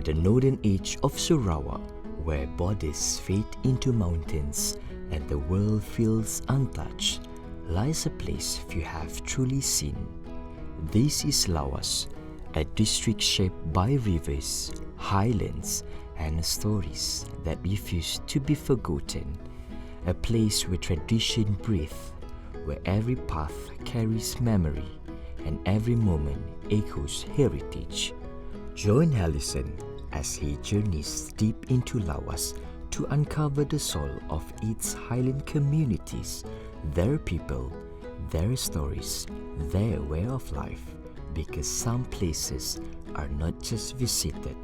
At the northern edge of Sarawak, where borders fade into mountains and the world feels untouched, lies a place few have truly seen. This is Lawas, a district shaped by rivers, highlands, and stories that refuse to be forgotten. A place where tradition breathes, where every path carries memory and every moment echoes heritage. Join Allison as he journeys deep into Lawas to uncover the soul of its highland communities, their people, their stories, their way of life, because some places are not just visited,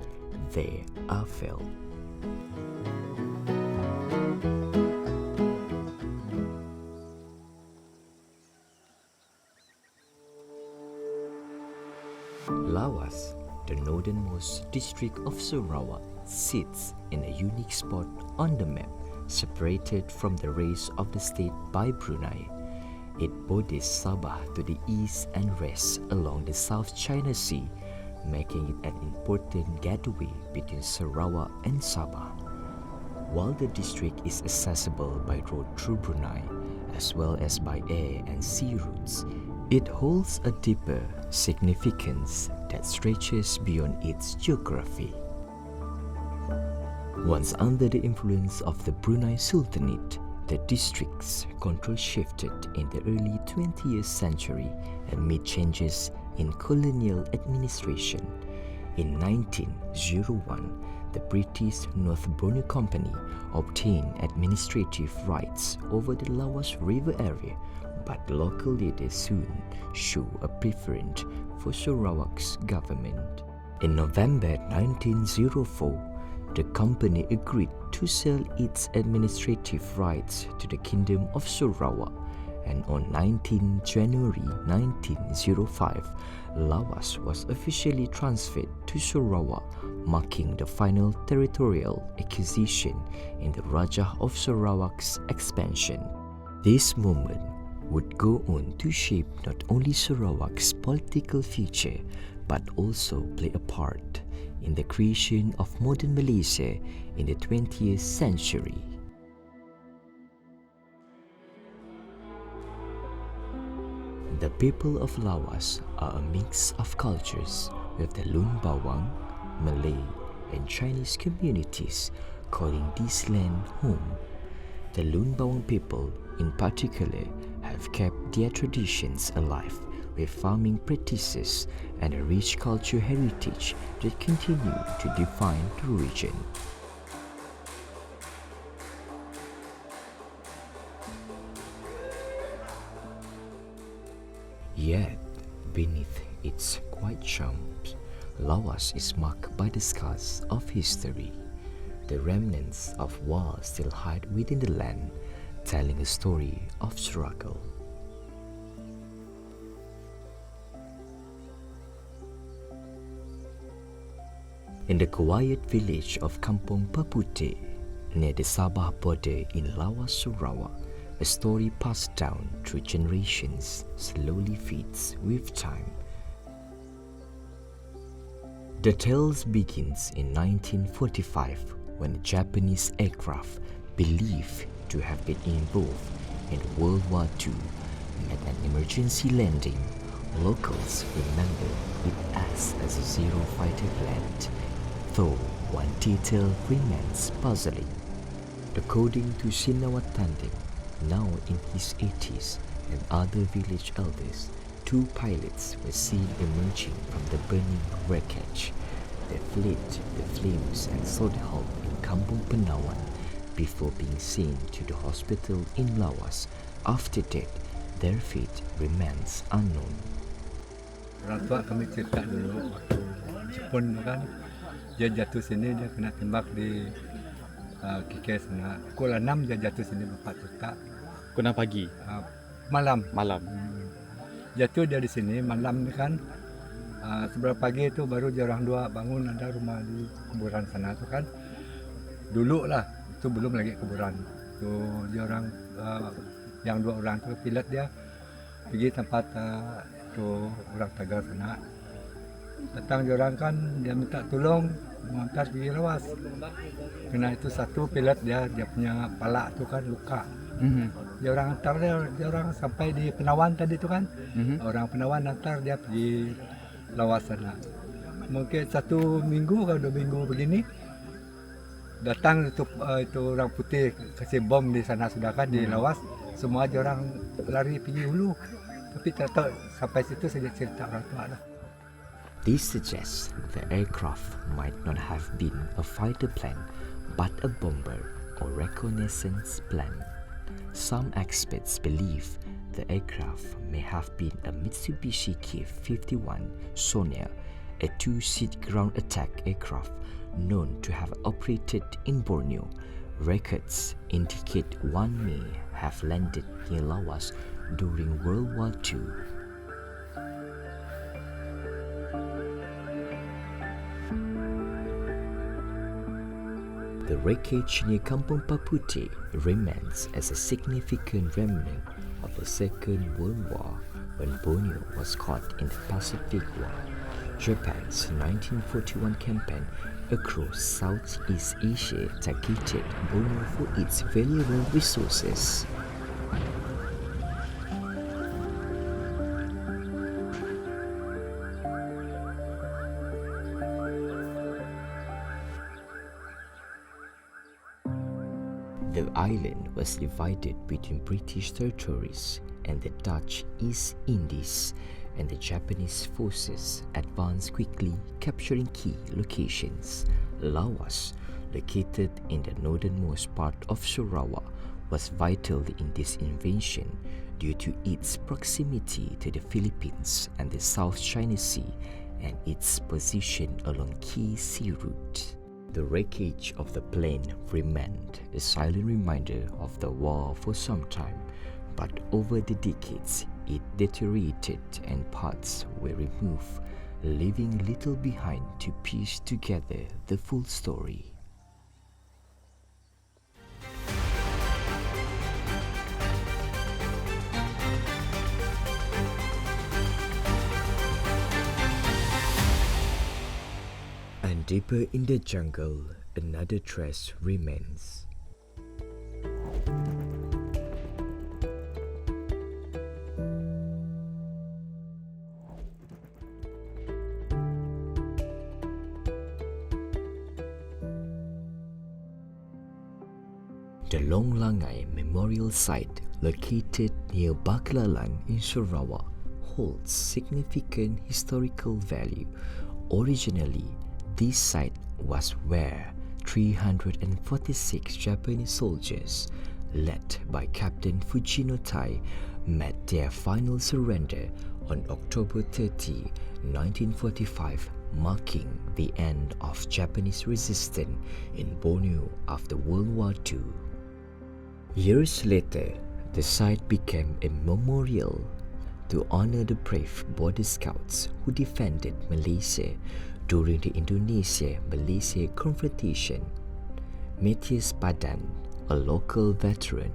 they are felt. Lawas, the northernmost district of Sarawak, sits in a unique spot on the map, separated from the rest of the state by Brunei. It borders Sabah to the east and rests along the South China Sea, making it an important gateway between Sarawak and Sabah. While the district is accessible by road through Brunei, as well as by air and sea routes, it holds a deeper significance that stretches beyond its geography. Once under the influence of the Brunei Sultanate, the district's control shifted in the early 20th century amid changes in colonial administration. In 1901, the British North Borneo Company obtained administrative rights over the Lawas River area, but local leaders soon showed a preference for Sarawak's government. In November 1904, the company agreed to sell its administrative rights to the Kingdom of Sarawak, and on 19 January 1905, Lawas was officially transferred to Sarawak, marking the final territorial acquisition in the Raja of Sarawak's expansion. This moment would go on to shape not only Sarawak's political future, but also play a part in the creation of modern Malaysia in the 20th century. The people of Lawas are a mix of cultures, with the Lun Bawang, Malay, and Chinese communities calling this land home. The Lun Bawang people, in particular, have kept their traditions alive, with farming practices and a rich cultural heritage that continue to define the region. Yet, beneath its quiet charms, Lawas is marked by the scars of history. The remnants of war still hide within the land, telling a story of struggle. In the quiet village of Kampung Papute, near the Sabah border in Lawas, Sarawak, a story passed down through generations slowly fades with time. The tale begins in 1945 when a Japanese aircraft believed to have been involved in World War II made an emergency landing. Locals remember it as a Zero fighter plant, though one detail remains puzzling. According to Sinawatanding, now in his 80s, and other village elders, two pilots were seen emerging from the burning wreckage. They fled the flames and sought help in Kampung Penawan before being sent to the hospital in Lawas. After that, their fate remains unknown. Orang tua kami cerita dulu waktu Jepun kan, dia jatuh sini, dia kena tembak di KK sana. Pukul 6 dia jatuh sini, bapak cerita. Pukul 6 pagi? Malam. Jatuh dia di sini malam ni kan. Seberapa pagi itu baru dia orang dua bangun, ada rumah di kuburan sana tu kan. Dulu lah, itu belum lagi kuburan. Tu dia orang yang dua orang tu pilot dia pergi tempat tu orang Tegal sana. Datang diorang kan dia minta tolong mengangkat pergi Lawas. Kena itu satu pilot dia punya palak tu kan luka. Dia orang hantar dia orang sampai di Penawan tadi tu kan. Orang Penawan hantar dia pergi Lawas sana. Mungkin 1 minggu atau 2 minggu begini datang itu orang putih kasih bom di sana sudah kan di Lawas. Semua dia orang lari pergi hulu. Tapi tak tahu sampai situ saja cerita orang tua lah. This suggests the aircraft might not have been a fighter plane, but a bomber or reconnaissance plane. Some experts believe the aircraft may have been a Mitsubishi Ki-51 Sonia, a 2-seat ground attack aircraft known to have operated in Borneo. Records indicate one may have landed near Lawas during World War II. The wreckage near Kampung Papute remains as a significant remnant of the Second World War when Borneo was caught in the Pacific War. Japan's 1941 campaign across Southeast Asia targeted Borneo for its valuable resources. The island was divided between British territories and the Dutch East Indies, and the Japanese forces advanced quickly, capturing key locations. Lawas, located in the northernmost part of Sarawak, was vital in this invasion due to its proximity to the Philippines and the South China Sea and its position along key sea route. The wreckage of the plane remained a silent reminder of the war for some time, but over the decades it deteriorated and parts were removed, leaving little behind to piece together the full story. And deeper in the jungle, another trace remains. The Long Langai Memorial Site, located near Baklalan in Sarawak, holds significant historical value. Originally, this site was where 346 Japanese soldiers, led by Captain Fujino Tai, met their final surrender on October 30, 1945, marking the end of Japanese resistance in Borneo after World War II. Years later, the site became a memorial to honor the brave border scouts who defended Malaysia during the Indonesia-Malaysia confrontation. Matthias Padan, a local veteran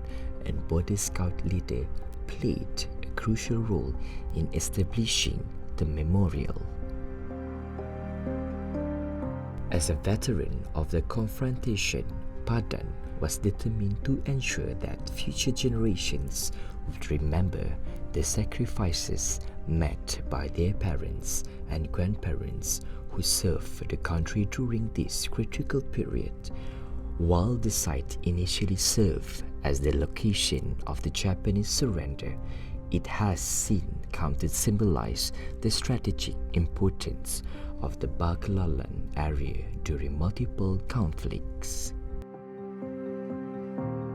and border scout leader, played a crucial role in establishing the memorial. As a veteran of the confrontation, Padan was determined to ensure that future generations would remember the sacrifices made by their parents and grandparents who served the country during this critical period. While the site initially served as the location of the Japanese surrender, it has since come to symbolize the strategic importance of the Baklalan area during multiple conflicts.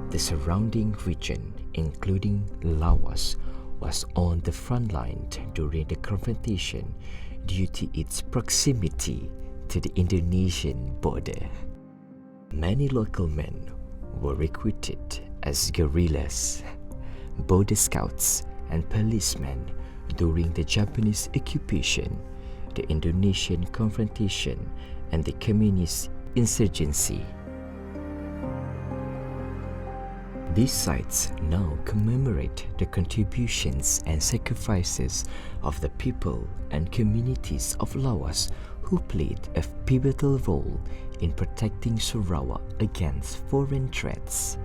The surrounding region, including Lawas, was on the front line during the confrontation due to its proximity to the Indonesian border. Many local men were recruited as guerrillas, border scouts, and policemen during the Japanese occupation, the Indonesian confrontation, and the communist insurgency. These sites now commemorate the contributions and sacrifices of the people and communities of Lawas who played a pivotal role in protecting Sarawak against foreign threats.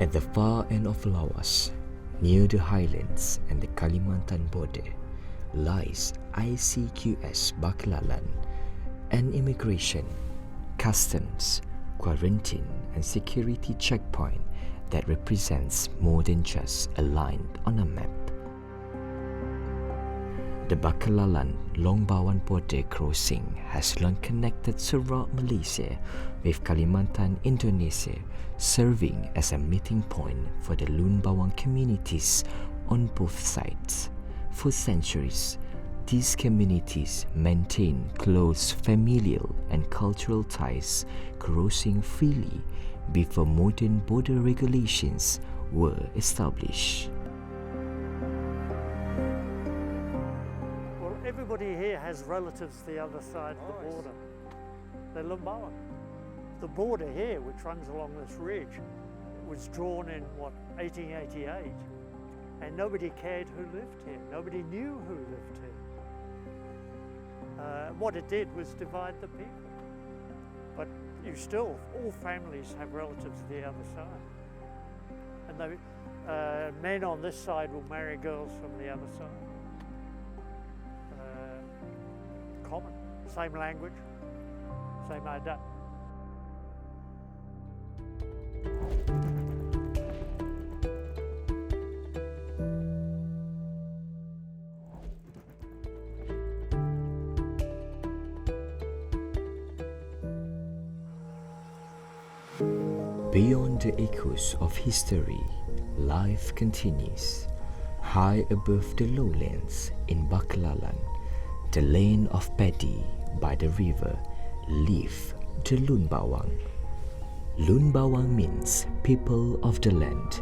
At the far end of Lawas, near the highlands and the Kalimantan border, lies ICQS Baklalan, an immigration, customs, quarantine and security checkpoint that represents more than just a line on a map. The Bacalalan Lun Bawang border crossing has long connected Sarawak, Malaysia with Kalimantan, Indonesia, serving as a meeting point for the Lun Bawang communities on both sides. For centuries, these communities maintain close familial and cultural ties, crossing freely before modern border regulations were established. Well, everybody here has relatives the other side of the border. They're Lun Bawang. The border here, which runs along this ridge, was drawn in, 1888. And nobody cared who lived here. Nobody knew who lived here. What it did was divide the people. But all families have relatives the other side. And the men on this side will marry girls from the other side. Common, same language, same idea. Beyond the echoes of history, life continues. High above the lowlands in Bacalalan, the land of paddy by the river, live the Lun Bawang. Lun Bawang means people of the land,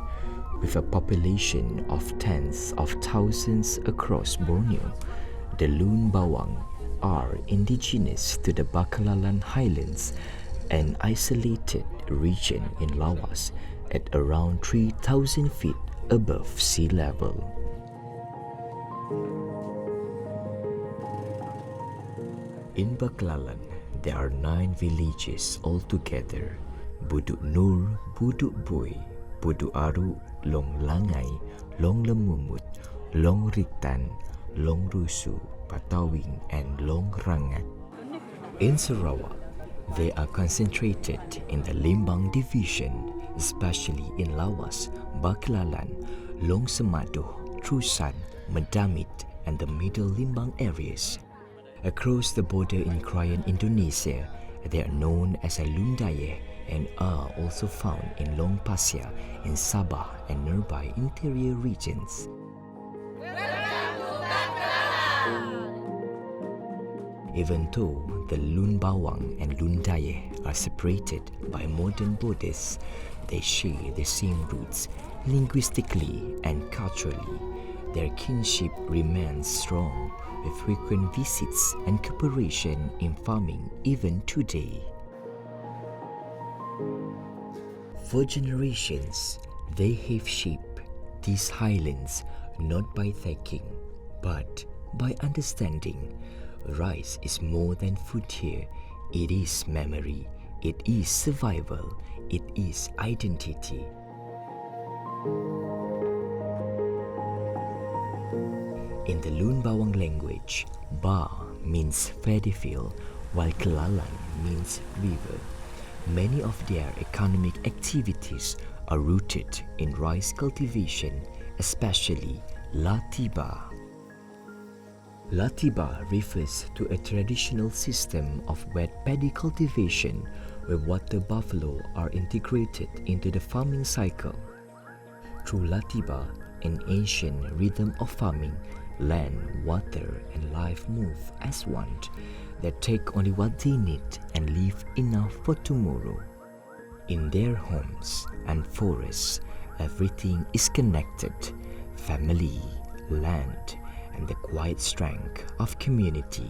with a population of tens of thousands across Borneo. The Lun Bawang are indigenous to the Bacalalan Highlands, an isolated region in Lawas at around 3,000 feet above sea level. In Bacalalan, there are 9 villages altogether: Buduk Nur, Buduk Boy, Buduk Aru, Long Langai, Long Lemumut, Long Riktan, Long Rusu, Patawing and Long Rangat. In Sarawak, they are concentrated in the Limbang division, especially in Lawas, Bacalalan, Long Semaduh, Trusan, Medamit and the Middle Limbang areas. Across the border in Krayan, Indonesia, they are known as a Lundaya and are also found in Long Pasir in Sabah and nearby interior regions. Even though the Lun Bawang and Lundaya are separated by modern borders, they share the same roots linguistically and culturally. Their kinship remains strong, with frequent visits and cooperation in farming even today. For generations, they have shaped these highlands not by thinking, but by understanding. Rice is more than food here. It is memory, it is survival, it is identity. In the Lun Bawang language, Ba means paddy field, while Kelalan means river. Many of their economic activities are rooted in rice cultivation, especially Latiba. Latiba refers to a traditional system of wet paddy cultivation where water buffalo are integrated into the farming cycle. Through Latiba, an ancient rhythm of farming, land, water and life move as one. They take only what they need and leave enough for tomorrow. In their homes and forests, everything is connected: family, land, and the quiet strength of community.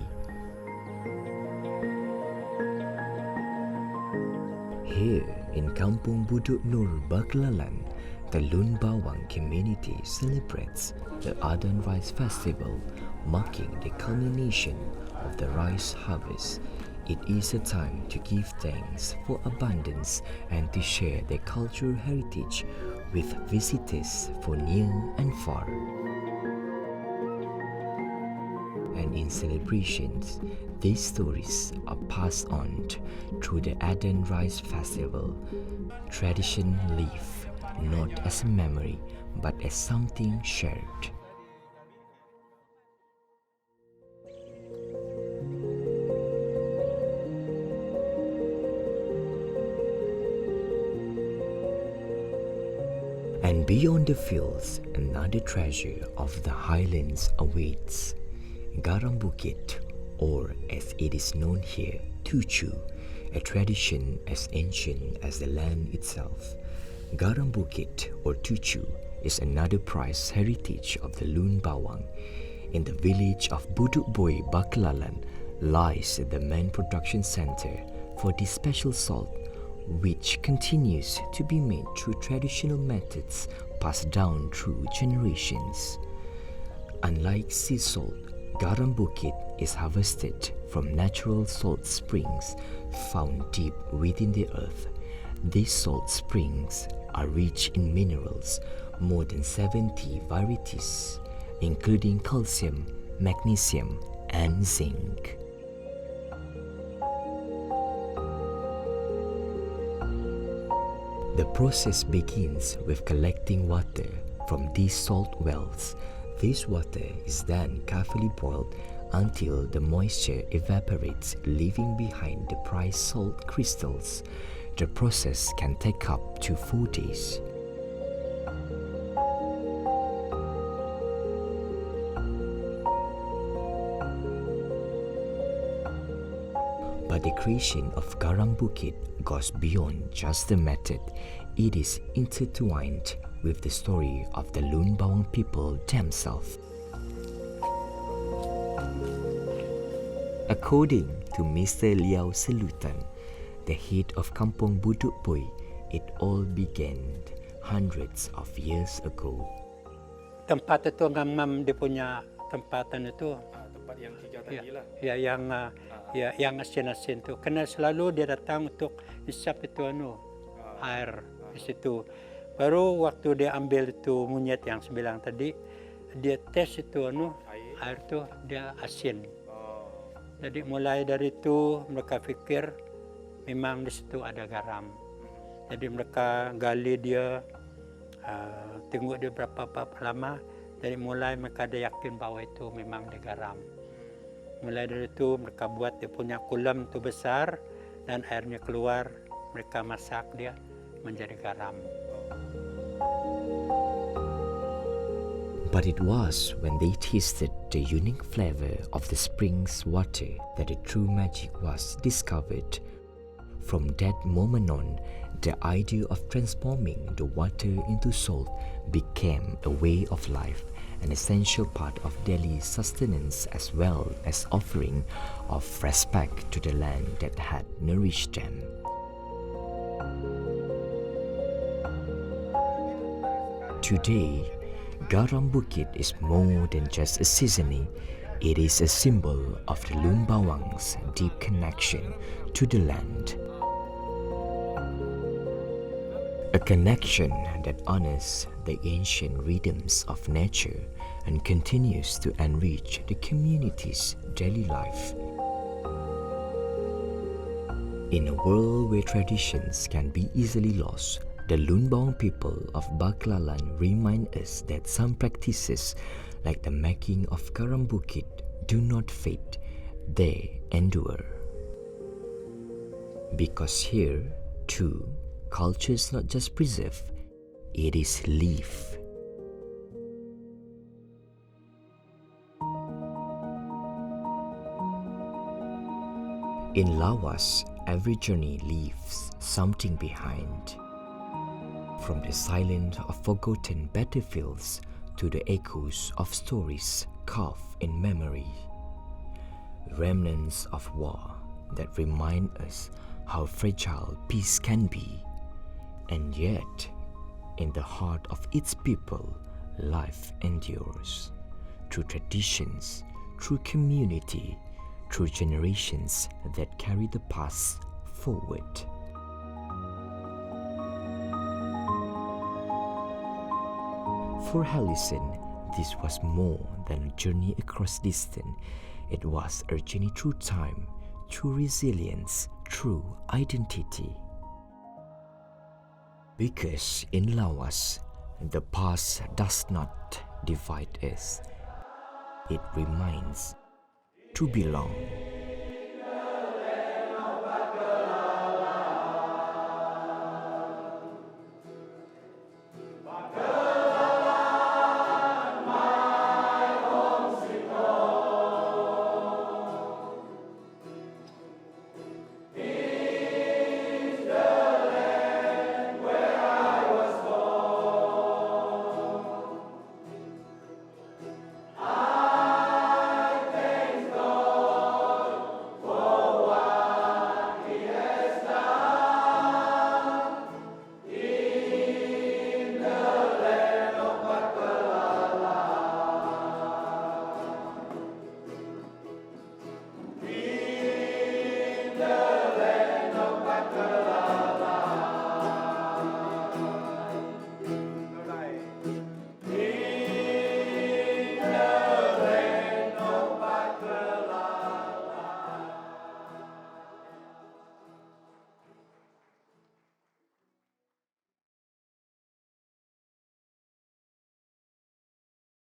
Here, In Kampung Buduk Nur Baklalan, the Lun Bawang community celebrates the Adan Rice Festival, marking the culmination of the rice harvest. It is a time to give thanks for abundance and to share their cultural heritage with visitors for near and far. And in celebrations, these stories are passed on through the Adan Rice Festival. Tradition live not as a memory but as something shared. And beyond the fields, another treasure of the highlands awaits. Garam Bukit, or as it is known here, Tuchu, a tradition as ancient as the land itself. Garam Bukit, or Tuchu, is another prized heritage of the Lun Bawang. In the village of Buduk Boy Baklalan lies the main production center for this special salt, which continues to be made through traditional methods passed down through generations. Unlike sea salt, Garam Bukit is harvested from natural salt springs found deep within the earth. These salt springs are rich in minerals, more than 70 varieties, including calcium, magnesium, and zinc. The process begins with collecting water from these salt wells. This water is then carefully boiled until the moisture evaporates, leaving behind the prized salt crystals. The process can take up to 4 days. But the creation of Garam Bukit goes beyond just the method. It is intertwined with the story of the Lun Bawang people themselves. According to Mr. Liao Selutan, the head of Kampung Buduk Boy, it all began hundreds of years ago. Tempat itu memang dia punya tempatan itu. Tempat yang 3 tadi lah. Ya yang asin-asin tu. Kena selalu dia datang untuk isap itu air di situ. Baru waktu dia ambil itu monyet yang 9 tadi, dia tes itu air tu dia asin. Jadi mulai dari itu mereka fikir memang di situ ada garam. Jadi mereka gali dia, tengok dia berapa lama. Jadi mulai mereka ada yakin bahawa itu memang ada garam. Mulai dari itu mereka buat dia punya kolam tu besar dan airnya keluar. Mereka masak dia menjadi garam. But it was when they tasted the unique flavor of the spring's water that the true magic was discovered. From that moment on, the idea of transforming the water into salt became a way of life, an essential part of daily sustenance as well as offering of respect to the land that had nourished them. Today, Garam Bukit is more than just a seasoning. It is a symbol of the Lun Bawang's deep connection to the land. A connection that honors the ancient rhythms of nature and continues to enrich the community's daily life. In a world where traditions can be easily lost, the Lun Bawang people of Baklalan remind us that some practices, like the making of Garam Bukit, do not fade, they endure. Because here, too, culture is not just preserve, it is live. In Lawas, every journey leaves something behind. From the silent of forgotten battlefields to the echoes of stories carved in memory. Remnants of war that remind us how fragile peace can be And yet, in the heart of its people, life endures. Through traditions, through community, through generations that carry the past forward. For Allison, this was more than a journey across distance. It was a journey through time, through resilience, through identity. Because in Lawas, the past does not divide us. It reminds to belong.